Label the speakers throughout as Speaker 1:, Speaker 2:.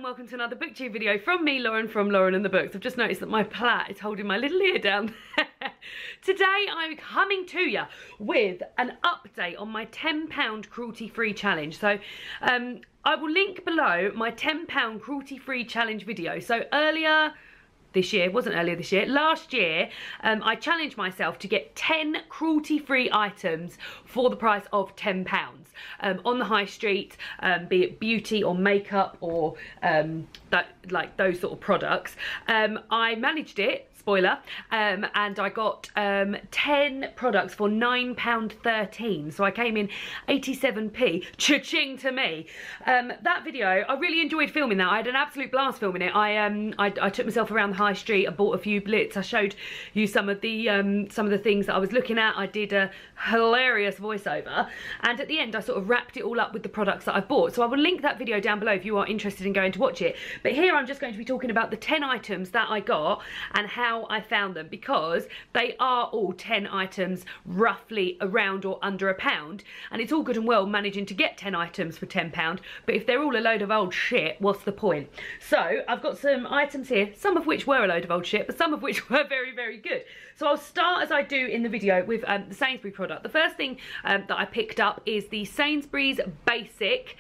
Speaker 1: welcome to another booktube video from me, Lauren, from Lauren and the Books. I've just noticed that my plait is holding my little ear down. Today I'm coming to you with an update on my £10 cruelty-free challenge. So I will link below my £10 cruelty-free challenge video. So last year, I challenged myself to get 10 cruelty-free items for the price of £10 on the high street, be it beauty or makeup or like those sort of products. I managed it, spoiler, and I got 10 products for £9.13, so I came in 87p. Cha-ching to me. That video, I really enjoyed filming that. I had an absolute blast filming it. I took myself around the high street. I bought a few blitz. I showed you some of the things that I was looking at. I did a hilarious voiceover, and at the end I sort of wrapped it all up with the products that I bought. So I will link that video down below if you are interested in going to watch it. But here I'm just going to be talking about the 10 items that I got and how I found them, because they are all 10 items roughly around or under £1, and it's all good and well managing to get 10 items for £10, but if they're all a load of old shit, what's the point? So I've got some items here, some of which were a load of old shit, but some of which were very, very good. So I'll start, as I do in the video, with the Sainsbury's product. The first thing that I picked up is the Sainsbury's Basic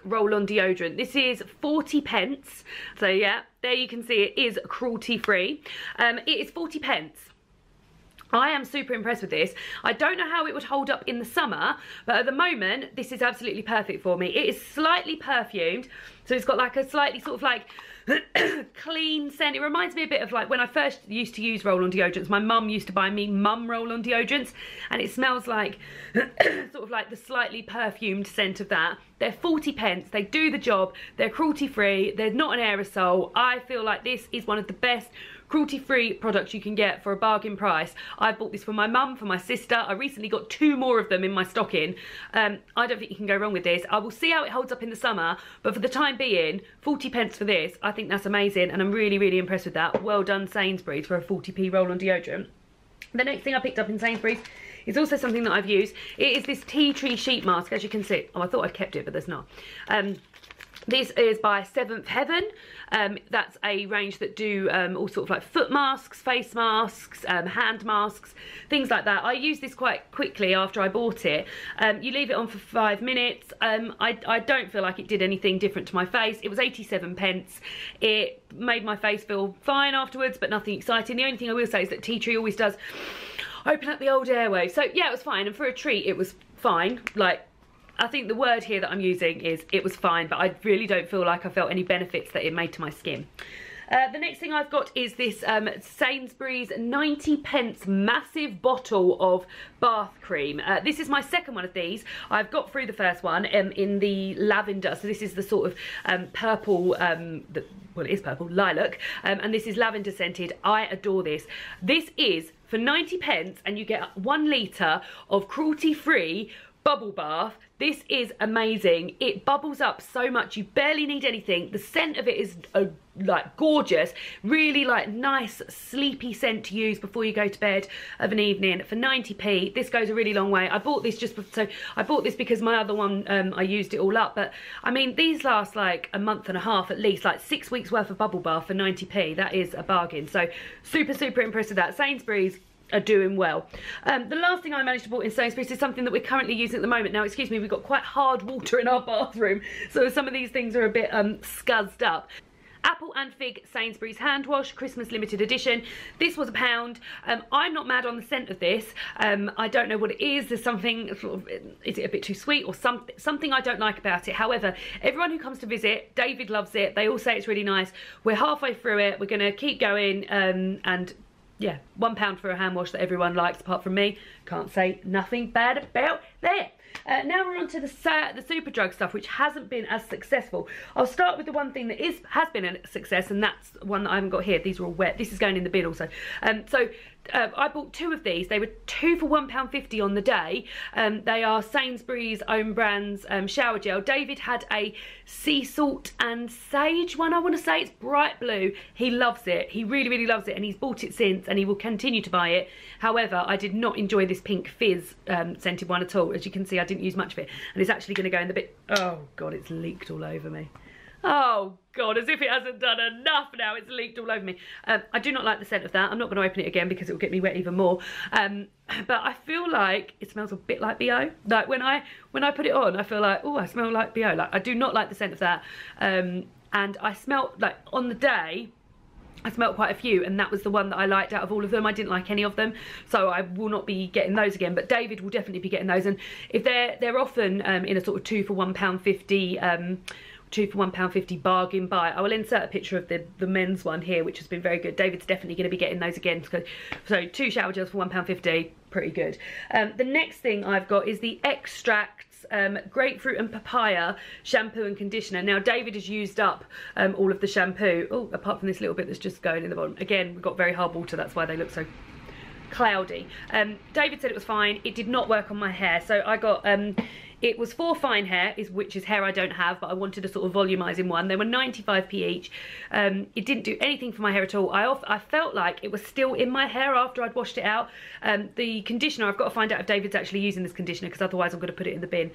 Speaker 1: roll-on deodorant. This is 40p, so yeah, there you can see it is cruelty-free. It is 40p. I am super impressed with this. I don't know how it would hold up in the summer, but at the moment this is absolutely perfect for me. It is slightly perfumed, so it's got like a slightly sort of like clean scent. It reminds me a bit of like when I first used to use roll-on deodorants. My mum used to buy me mum roll-on deodorants, and it smells like sort of like the slightly perfumed scent of that. They're 40p, they do the job, they're cruelty-free, they're not an aerosol. I feel like this is one of the best cruelty-free products you can get for a bargain price. I bought this for my mum, for my sister. I recently got 2 more of them in my stocking. I don't think you can go wrong with this. I will see how it holds up in the summer, but for the time being, 40p for this, I think that's amazing, and I'm really, really impressed with that. Well done, Sainsbury's, for a 40p roll-on deodorant. The next thing I picked up in Sainsbury's is also something that I've used. It is this tea tree sheet mask, as you can see. Oh, I thought I'd kept it, but there's not. This is by Seventh Heaven. That's a range that do all sorts of like foot masks, face masks, hand masks, things like that. I used this quite quickly after I bought it. You leave it on for 5 minutes. I don't feel like it did anything different to my face. It was 87p. It made my face feel fine afterwards, but nothing exciting. The only thing I will say is that tea tree always does open up the old airways. So yeah, it was fine, and for a treat it was fine. Like, I think the word here that I'm using is it was fine, but I really don't feel like I felt any benefits that it made to my skin. The next thing I've got is this Sainsbury's 90p massive bottle of bath cream. This is my second one of these. I've got through the first one in the lavender, so this is the sort of purple, well, it is purple, lilac, and this is lavender scented. I adore this. This is for 90p, and you get 1 litre of cruelty-free bubble bath. This is amazing. It bubbles up so much, you barely need anything. The scent of it is like gorgeous, really like nice sleepy scent to use before you go to bed of an evening. For 90p, this goes a really long way. I bought this I bought this because my other one, I used it all up, but I mean these last like a month and a half at least, like 6 weeks worth of bubble bath for 90p. That is a bargain. So super, super impressed with that. Sainsbury's are doing well. The last thing I managed to bought in Sainsbury's is something that we're currently using at the moment. Now, excuse me, we've got quite hard water in our bathroom, so some of these things are a bit scuzzed up. Apple and Fig Sainsbury's hand wash, Christmas limited edition. This was £1. I'm not mad on the scent of this. I don't know what it is. There's something sort of, is it a bit too sweet or something I don't like about it. However, everyone who comes to visit, David loves it. They all say it's really nice. We're halfway through it. We're going to keep going, and yeah, £1 for a hand wash that everyone likes apart from me. Can't say nothing bad about that. Now we're on to the Superdrug stuff, which hasn't been as successful. I'll start with the one thing that has been a success, and that's one that I haven't got here. These are all wet. This is going in the bin also. I bought 2 of these. They were 2 for £1.50 on the day. They are Sainsbury's own brands shower gel. David had a sea salt and sage one, I want to say. It's bright blue. He loves it. He really, really loves it, and he's bought it since, and he will continue to buy it. However, I did not enjoy this pink fizz scented one at all. As you can see, I didn't use much of it, and it's actually going to go in the bit. Oh God, it's leaked all over me. Oh God, as if it hasn't done enough now, it's leaked all over me. I do not like the scent of that. I'm not going to open it again because it will get me wet even more. But I feel like it smells a bit like BO. Like when I put it on, I feel like, oh, I smell like BO. Like, I do not like the scent of that. And I smelt, like on the day, I smelt quite a few, and that was the one that I liked out of all of them. I didn't like any of them, so I will not be getting those again, but David will definitely be getting those. And if they're often in a sort of £2 for £1.50 £2 for £1.50 bargain buy. I will insert a picture of the men's one here, which has been very good. David's definitely going to be getting those again. So 2 shower gels for £1.50, pretty good. The next thing I've got is the Extracts grapefruit and papaya shampoo and conditioner. Now David has used up all of the shampoo. Oh, apart from this little bit that's just going in the bottom. Again, we've got very hard water, that's why they look so cloudy. David said it was fine. It did not work on my hair, so I got it was for fine hair, which is hair I don't have, but I wanted a sort of volumizing one. They were 95p each. It didn't do anything for my hair at all. I felt like it was still in my hair after I'd washed it out. The conditioner, I've got to find out if David's actually using this conditioner, because otherwise I'm going to put it in the bin.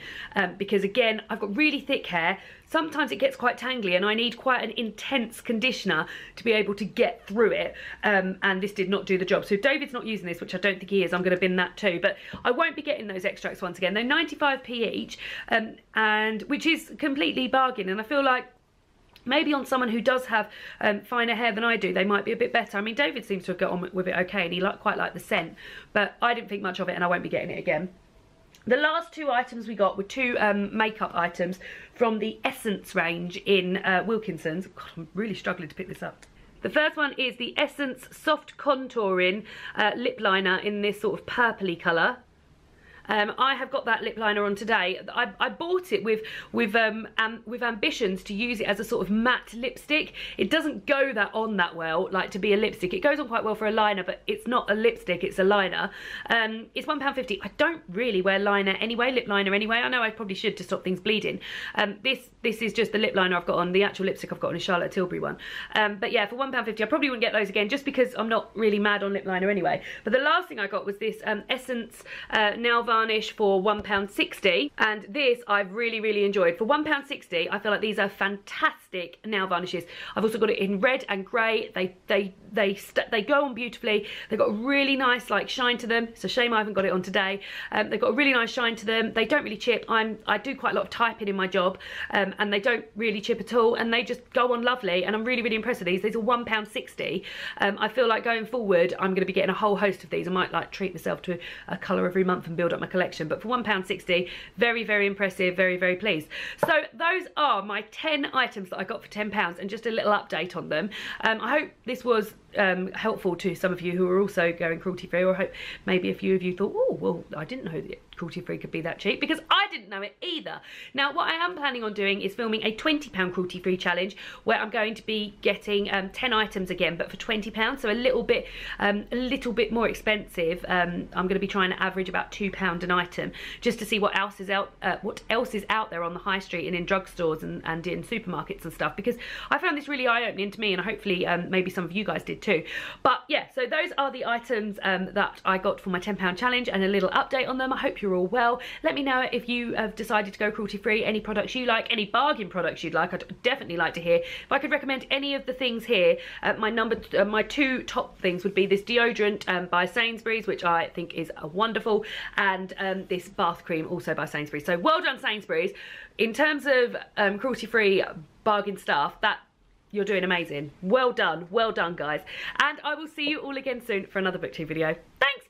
Speaker 1: Because again, I've got really thick hair. Sometimes it gets quite tangly and I need quite an intense conditioner to be able to get through it. And this did not do the job. So if David's not using this, which I don't think he is, I'm going to bin that too. But I won't be getting those extracts once again. They're 95p each, and which is completely bargain. And I feel like maybe on someone who does have finer hair than I do, they might be a bit better. I mean, David seems to have got on with it okay, and he quite liked the scent, but I didn't think much of it, and I won't be getting it again. The last 2 items we got were 2 makeup items from the Essence range in Wilkinson's. God, I'm really struggling to pick this up. The first one is the Essence Soft Contouring Lip Liner in this sort of purpley colour. I have got that lip liner on today. I bought it with ambitions to use it as a sort of matte lipstick. It doesn't go on that well, like to be a lipstick. It goes on quite well for a liner, but it's not a lipstick, it's a liner. It's £1.50. I don't really wear liner anyway, lip liner anyway. I know I probably should to stop things bleeding. This is just the lip liner I've got on. The actual lipstick I've got on is Charlotte Tilbury one. But yeah, for £1.50, I probably wouldn't get those again, just because I'm not really mad on lip liner anyway. But the last thing I got was this Essence Nail Varnish for £1.60, and this I've really enjoyed. For £1.60, I feel like these are fantastic nail varnishes. I've also got it in red and grey. They go on beautifully. They've got a really nice like shine to them. It's a shame I haven't got it on today. They've got a really nice shine to them. They don't really chip. I do quite a lot of typing in my job, and they don't really chip at all, and they just go on lovely, and I'm really impressed with these. These are £1.60. I feel like going forward I'm going to be getting a whole host of these. I might like treat myself to a colour every month and build up my collection, but for £1.60, very impressive, very pleased. So those are my 10 items that I got for £10, and just a little update on them. I hope this was helpful to some of you who are also going cruelty free, or I hope maybe a few of you thought, oh well, I didn't know that cruelty free could be that cheap, because I didn't know it either. Now what I am planning on doing is filming a £20 cruelty free challenge, where I'm going to be getting 10 items again, but for £20, so a little bit more expensive. I'm going to be trying to average about £2 an item, just to see what else is out there on the high street and in drugstores and in supermarkets and stuff, because I found this really eye-opening to me, and hopefully maybe some of you guys did too. But yeah, so those are the items that I got for my £10 challenge, and a little update on them. I hope you're all well. Let me know if you have decided to go cruelty free, any products you like, any bargain products you'd like. I'd definitely like to hear. If I could recommend any of the things here, my 2 top things would be this deodorant by Sainsbury's, which I think is wonderful, and this bath cream also by Sainsbury's. So well done, Sainsbury's. In terms of cruelty free bargain stuff, that you're doing amazing. Well done guys, and I will see you all again soon for another BookTube video. Thanks.